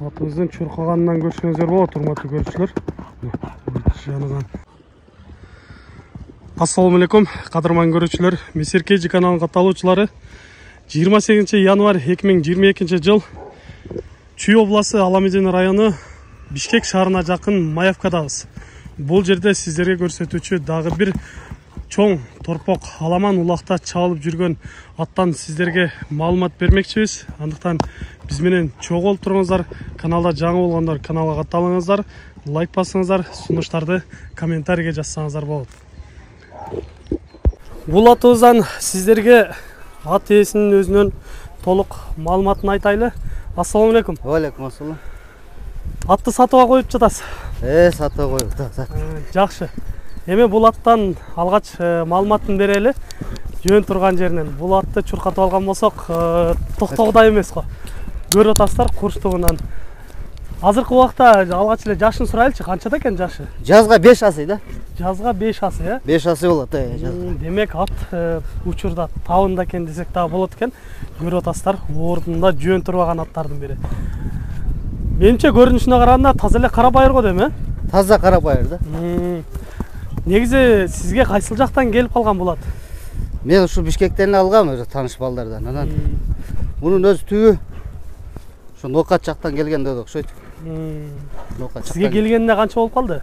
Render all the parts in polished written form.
Atımыздың çurqaганынан көрсеңіздер болады, урматтуу көрүүчүлөр. Жанаган. Ассаламу алейкум, кадырман көрүүчүлөр. Месеркейжи каналынын катталуучулары. 28 январь 2022 жыл Чүй областы Аламедин району Бишкек шаарына жакын Маевкадабыз. Бул жерде сиздерге көрсөтүүчү дагы бир чоң торпок аламан улакта чабылып жүргөн аттан сиздерге маалымат бермекчибиз. Андыктан биз менен чогуу туруңуздар. Каналда жаңы болгондор каналга катталыңыздар, лайк басыңыздар, сунуштарды комментарийге жазсаңыздар болот. Бул атыбыздан сиздерге ат ээсинин өзүнөн толук маалыматын айтайлы. Ассаламу алейкум. Алейкум ассалам. Атты сатууга коюп жатасыз? Сатууга коюп жатат. Жакшы. Эми бул аттан алгач маалыматын берели. Жөн турган жеринен. Бул атты чуркатып алган болсок, токтогудай эмес го. Көрүп атасыздар курчтугунан. Азыркы убакта алгач эле жашын сурайлычы, канчада экен жашы? Жазга 5 асый да. Жазга 5 асы, э? 5 асы болот, жазга. Демек ат учурда табында экен десек дагы болот экен. Көрүп атасыздар, ордунда жөн турбаган аттардын бири. Менимче көрүнүшүнө караганда таза эле кара байыр го дейм, э? Таза кара байыр да. Негизи сизге кайсыл жактан келип калган бул ат? Мен ушу Бишкектен алгам, тааныш балдардан. Анан мунун өзү түбү ошо Нокат жактан келген деп окшойт. Нокат. Сизге келгенине канча болуп калды?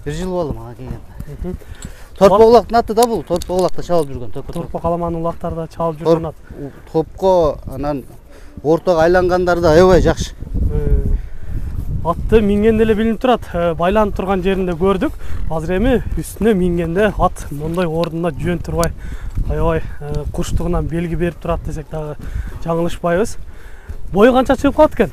1 жыл болду мага келгенде. Торпок-улактын аты да бул, торпок-улакта чабылып жүргөн. Торпок аламан улактарда чабылып жүргөн ат. Топко анан ортого айлангандарда аябай жакшы. Атты мингенде эле билинип турат. Байланып турган жеринде көрдүк. Азыр эми үстүнө мингенде ат мондай ордунда жөн турбай, аябай курчтугунан белги берип турат десек дагы жаңылышпайбыз. Бою канча чыгып калат экен?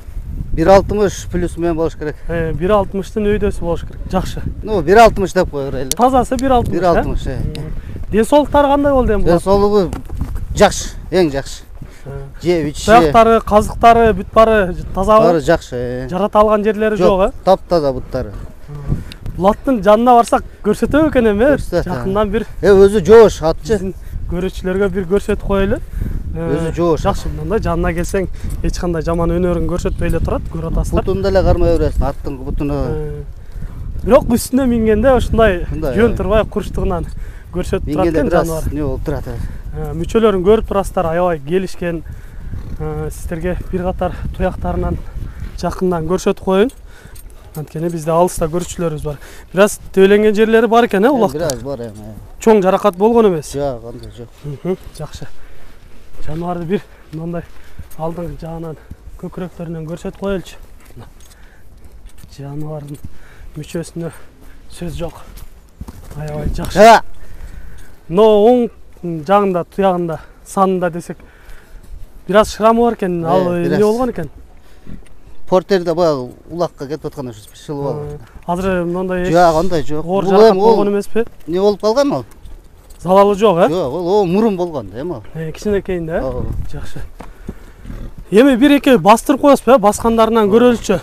1.60 плюс мен болуш керек. 1.60'тын өйдөсү болуш керек. Жакшы. 1.60 деп кой берели. Тазасы 1.60. 1.60. Ден соолуктары кандай болду эми? Ден соолугу жакшы, эң жакшы. Жеп ичиши. Таяктары, казыктары, бүт бары тазабы? Бары жакшы. Жарата алган жерлери жок, э? Таптаза буттары. Бул аттын жанына барсак көрсөтөбү экен эми? Жакындан бир. Өзү жоош атчы. Көрүүчүлөргө бир көрсөтүп коелу. Өзү жоош. Жакшы, мындай жанына келсең эч кандай жаман өнөрүн көрсөтпөй эле турат, көрүп атасыздар. Бутун деле кармай бересиң, аттын бутуну. Бирок үстүнө мингенде ошундай жөн турбай курчтугунан көрсөтүп турат экен жаныбар. Не болуп турат. Мүчөлөрүн көрүп турасыздар, аябай келишкен. Сиздерге бир катар туяктарынан жакындан көрсөтүп коеюн. Анткени бизде алыста көрүүчүлөрүбүз бар. Бир аз төбөленген жерлери бар экен, улакта? Бир аз бар эми. Чоң жаракат болгон эмес? Жок, андай жок. Жакшы. Жаныбарды бир мындай алдыңкы жагынан көкүрөктөрүнөн көрсөтүп коелучу. Жаныбардын мүчөсүнө сөз жок. Аябай жакшы. Но оң жагында, туягында, санында десек бир аз шрамы бар экен. Ал эмне болгон экен? Портерде баягы улакка кетип атканда шылып алган. Азыр мындай жок, андай жок. Оор жаракат болгон эмеспи? Не болуп калган ал? Залалы жок, э? Жок, ол мурун болгон да эми ал. Кичинекейин да? Жакшы. Эми бир эки бастырып коесузбу, баскандарынан көрөлүчү.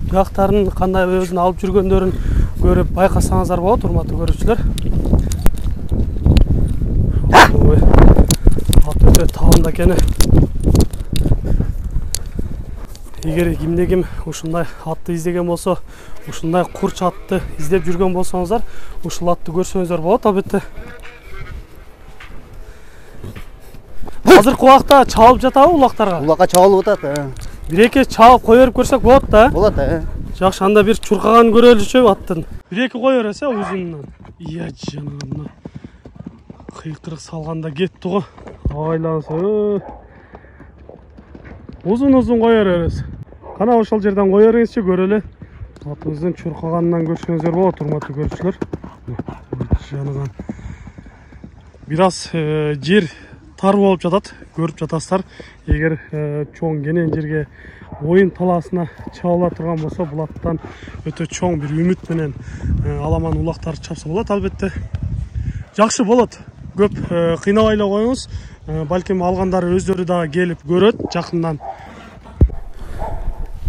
Туяктарын кандай өзүн алып жүргөндөрүн көрүп байкасаңыздар болот, урматтуу көрүүчүлөр. Ат өтө табында экени. Эгер кимде-ким ушундай атты издеген болсо, ушундай курч атты издеп жүргөн болсоңуздар, ушул атты көрсөңүздөр болот, албетте. Азыркы убакта чабылып жатабы улактарга? Улакка чабылып атат. Бир эки чабып кое берип көрсөк болот да? Болот, Жакшы, анда бир чуркаган көрөлүчү аттын. Бир эки кое берсе узунунан. Ия жанаган. Кыйкырык салганда кетти го. Айлансы. Узун кое беребиз. Кана ошол жерден кое бериңизчи, көрөлү. Атыбыздын чуркаганынан көрсөңүздөр болот, урматтуу көрүүчүлөр. Жанаган. Бир аз жер тар болуп жатат, көрүп жатасыздар. Эгер чоң кенен жерге оюн талаасына чабыла турган болсо, бул аттан өтө чоң бир үмүт менен аламан улактар чапса болот, албетте. Жакшы болот. Көп кыйнабай эле коюңуз. Балким алгандары өздөрү дагы келип көрөт жакындан.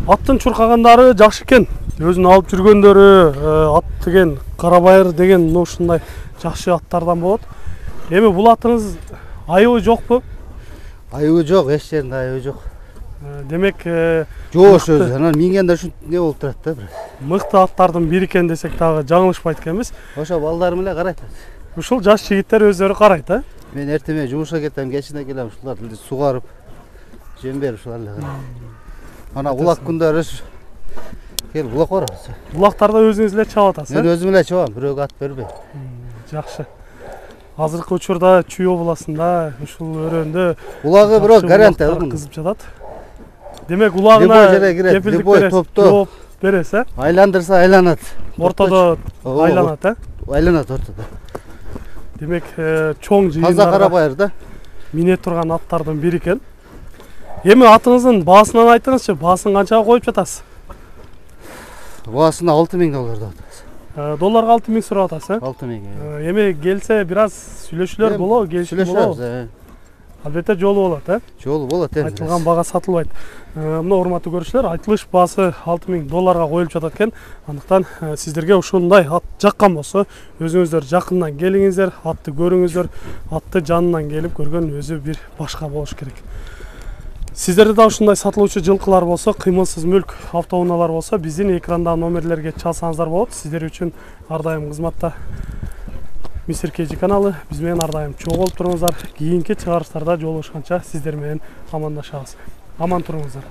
Аттын чуркагандары жакшы экен. Өзүн алып жүргөндөрү, ат деген, кара байыр деген ушундай жакшы аттардан болот. Эми бул атыңыз айыбы жокпу? Айыбы жок, эч жеринде айыбы жок. Демек Жоош өзү анан мингенде ушинтип не болуп турат да бир. мыкты аттардын бири экен десек дагы жаңылышпайт экенбиз. Ошо балдарым эле карайт. Ушул жаш жигиттер өздөрү карайт, а? Мен эртеме жумушка кетем, кечине келем, ушуларды сугарып, жем берип ушулар эле карайт. Ана улак күндөрү кел улак барабыз. Булактарда өзүңүз эле чабып атасыз, Мен өзүм эле чабам, бирөөгө ат бербейм. Жакшы. Азыркы учурда Чүй областында ушул өрөөндө Улагы бирок гарантия кызып жатат. Демек улагына кепилдик бересиз, жооп бересиз, а? Айландырса айланат. Ортодо айланат, а? Айланат ортодо. Демек чоң Таза жыйындарга карабайыр да. мине турган аттардын бири экен. Эми атыңыздын баасынан айтыңызчы, баасын канчага коюп жатасыз? Баасына $6000 деп атабыз. Долларга 6000 сурап атасыз, 6000. Эми келсе бир аз сүйлөшүүлөр болобу, келишим болобу? Сүйлөшөбүз. Албетте жолу болот, э? Жолу болот эми. Айтылган бага сатылбайт. Мына урматтуу көрүүчүлөр, айтылыш баасы $6000 коюлуп жатат экен. Андыктан сиздерге ушундай ат жаккан болсо, өзүңүздөр жакындан келиңиздер, атты көрүңүздөр. Атты жанынан келип көргөн өзү бир башка болуш керек. Сиздерде да ушундай сатылуучу жылкылар болсо, кыймылсыз мүлк автоунаалар болсо, биздин экрандагы номерлерге чалсаңыздар болот. Сиздер үчүн ар дайым кызматта Мистер KG каналы. Биз менен ар дайым чогуу болуп туруңуздар. Кийинки чыгарыштарда жолугушканча сиздер менен амандашабыз. Аман туруңуздар.